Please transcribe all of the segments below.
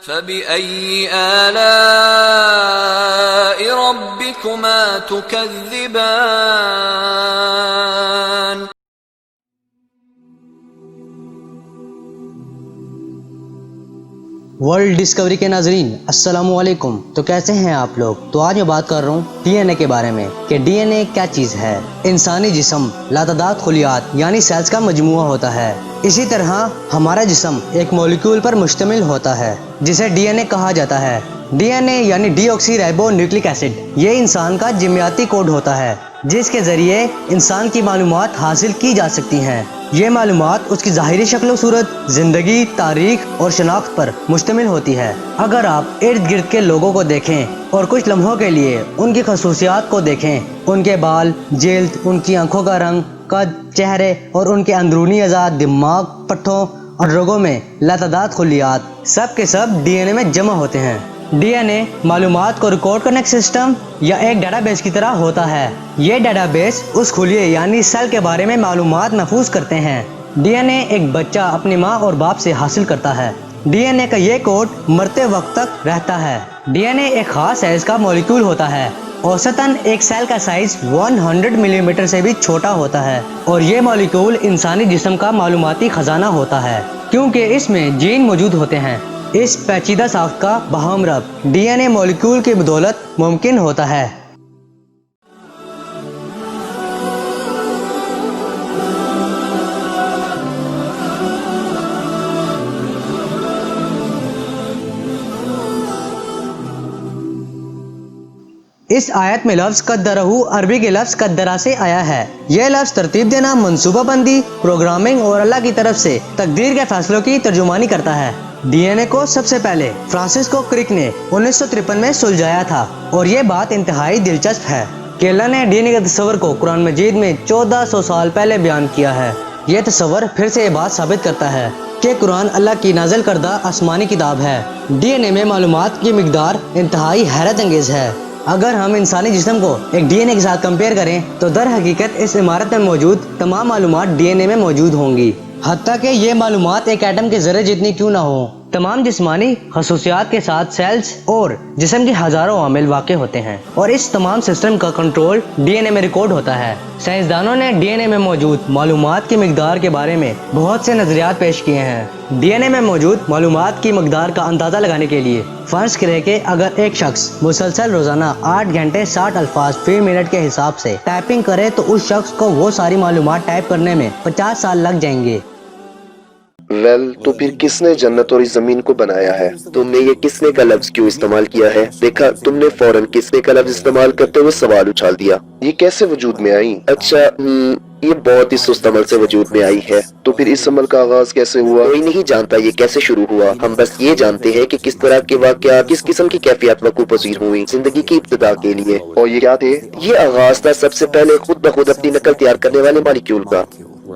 فبأي آلاء ربكما تكذبان. World Discovery کے ناظرین السلام علیکم. تو کیسے ہیں آپ لوگ؟ تو آج میں بات کر رہا ہوں ڈی این اے کے بارے میں کہ ڈی این اے کیا چیز ہے. انسانی جسم لاتعداد خلیات یعنی سیلز کا مجموعہ ہوتا ہے. اسی طرح ہمارا جسم ایک مالیکول پر مشتمل ہوتا ہے جسے ڈی این اے کہا جاتا ہے. ڈی این اے یعنی ڈی آکسی رائبو نیوکلک ایسڈ یہ انسان کا جینیاتی کوڈ ہوتا ہے جس کے ذریعے انسان کی معلومات حاصل کی جا سکتی ہیں. یہ معلومات اس کی ظاہری شکل و صورت، زندگی، تاریخ اور شناخت پر مشتمل ہوتی ہے. اگر آپ ارد گرد کے لوگوں کو دیکھیں اور کچھ لمحوں کے لیے ان کی خصوصیات کو دیکھیں، ان کے بال، جلد، ان کی آنکھوں کا رنگ، قد، چہرے اور ان کے اندرونی اعضاء، دماغ، پٹھوں اور رگوں میں لاتعداد خلیات سب کے سب ڈی این اے میں جمع ہوتے ہیں. ڈی این اے معلومات کو ریکارڈ کرنے کا سسٹم یا ایک ڈیٹا بیس کی طرح ہوتا ہے. یہ ڈیٹا بیس اس خلیے یعنی سیل کے بارے میں معلومات محفوظ کرتے ہیں. ڈی این اے ایک بچہ اپنی ماں اور باپ سے حاصل کرتا ہے. ڈی این اے کا یہ کوڈ مرتے وقت تک رہتا ہے. ڈی این اے ایک خاص سائز کا مالیکول ہوتا ہے. اوسطاً ایک سیل کا سائز 100 ملی میٹر سے بھی چھوٹا ہوتا ہے اور یہ مالیکول انسانی جسم کا معلوماتی خزانہ ہوتا ہے کیونکہ اس میں جین موجود ہوتے ہیں. اس پیچیدہ ساخت کا باہم ربط ڈی این اے مالیکول کی بدولت ممکن ہوتا ہے. اس آیت میں لفظ قدرہ عربی کے لفظ قدرہ سے آیا ہے. یہ لفظ ترتیب دینا، منصوبہ بندی، پروگرامنگ اور اللہ کی طرف سے تقدیر کے فیصلوں کی ترجمانی کرتا ہے. ڈی این اے کو سب سے پہلے فرانسسکو کرک نے 1953 میں سلجھایا تھا اور یہ بات انتہائی دلچسپ ہے کہ اللہ نے ڈی این اے کے تصور کو قرآن مجید میں 1400 سال پہلے بیان کیا ہے. یہ تصور پھر سے یہ بات ثابت کرتا ہے کہ قرآن اللہ کی نازل کردہ آسمانی کتاب ہے. ڈی این اے میں معلومات کی مقدار انتہائی حیرت انگیز ہے. اگر ہم انسانی جسم کو ایک ڈی این اے کے ساتھ کمپیئر کریں تو در حقیقت اس عمارت میں موجود تمام معلومات ڈی این اے میں موجود ہوں گی، حتیٰ کہ یہ معلومات ایک ایٹم کے ذرے جتنی کیوں نہ ہوں. تمام جسمانی خصوصیات کے ساتھ سیلز اور جسم کے ہزاروں عامل واقع ہوتے ہیں اور اس تمام سسٹم کا کنٹرول ڈی این اے میں ریکارڈ ہوتا ہے. سائنسدانوں نے ڈی این اے میں موجود معلومات کی مقدار کے بارے میں بہت سے نظریات پیش کیے ہیں. ڈی این اے میں موجود معلومات کی مقدار کا اندازہ لگانے کے لیے فرض کریں کہ اگر ایک شخص مسلسل روزانہ 8 گھنٹے 60 الفاظ فی منٹ کے حساب سے ٹائپنگ کرے تو اس شخص کو وہ ساری معلومات ٹائپ کرنے میں 50 سال لگ جائیں گے. تو پھر کس نے جنت اور اس زمین کو بنایا ہے؟ تم نے یہ کس نے کا لفظ کیوں استعمال کیا ہے؟ دیکھا تم نے فوراً کس نے کا لفظ استعمال کرتے ہوئے سوال اچھال دیا. یہ کیسے وجود میں آئی؟ اچھا یہ بہت ہی سست عمل سے وجود میں آئی ہے. تو پھر اس عمل کا آغاز کیسے ہوا؟ کوئی نہیں جانتا یہ کیسے شروع ہوا. ہم بس یہ جانتے ہیں کہ کس طرح کے واقعات کس قسم کی کیفیات وقوع پذیر ہوئی زندگی کی ابتدا کے لیے. اور یہ کیا تھے؟ یہ آغاز تھا سب سے پہلے خود بخود اپنی نقل تیار کرنے والے مالیکیول کا.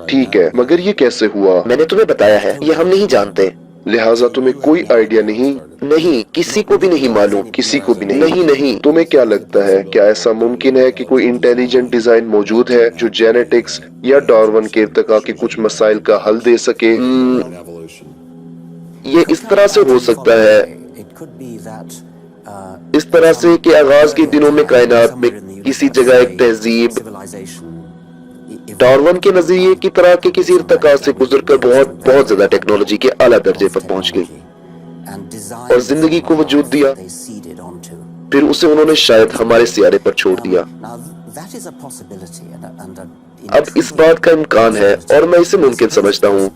ٹھیک ہے، مگر یہ کیسے ہوا؟ میں نے تمہیں بتایا ہے یہ ہم نہیں جانتے. لہٰذا تمہیں کوئی آئیڈیا نہیں؟ نہیں، کسی کو بھی نہیں معلوم. کسی کو بھی نہیں؟ نہیں. تمہیں کیا لگتا ہے کیا ایسا ممکن ہے کہ کوئی انٹیلیجنٹ ڈیزائن موجود ہے جو جینیٹکس یا ڈارون کے ارتقاء کے کچھ مسائل کا حل دے سکے؟ یہ اس طرح سے ہو سکتا ہے، اس طرح سے کہ آغاز کے دنوں میں کائنات میں کسی جگہ ایک تہذیب ڈارون کے نظریے کی طرح کے کسی ارتقاء سے گزر کر بہت زیادہ ٹیکنالوجی کے اعلیٰ درجے پر پہنچ گئی اور زندگی کو وجود دیا. پھر اسے انہوں نے شاید ہمارے سیارے پر چھوڑ دیا. اب اس بات کا امکان ہے اور میں اسے ممکن سمجھتا ہوں.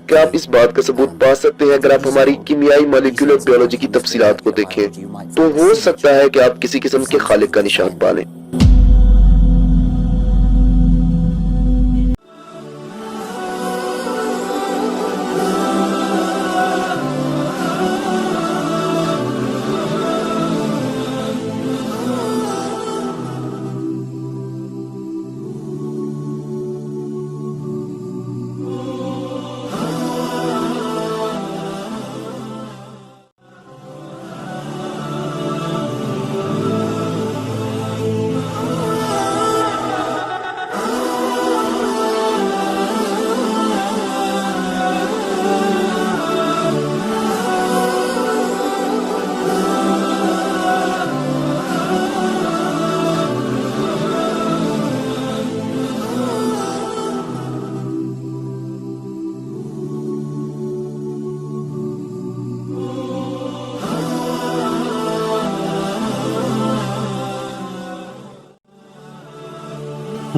کیا آپ اس بات کا ثبوت پا سکتے ہیں اگر آپ ہماری کیمیائی مالیکولر بیولوجی کی تفصیلات کو دیکھیں تو ہو سکتا ہے کہ آپ کسی قسم کے خالق کا نشان پالیں.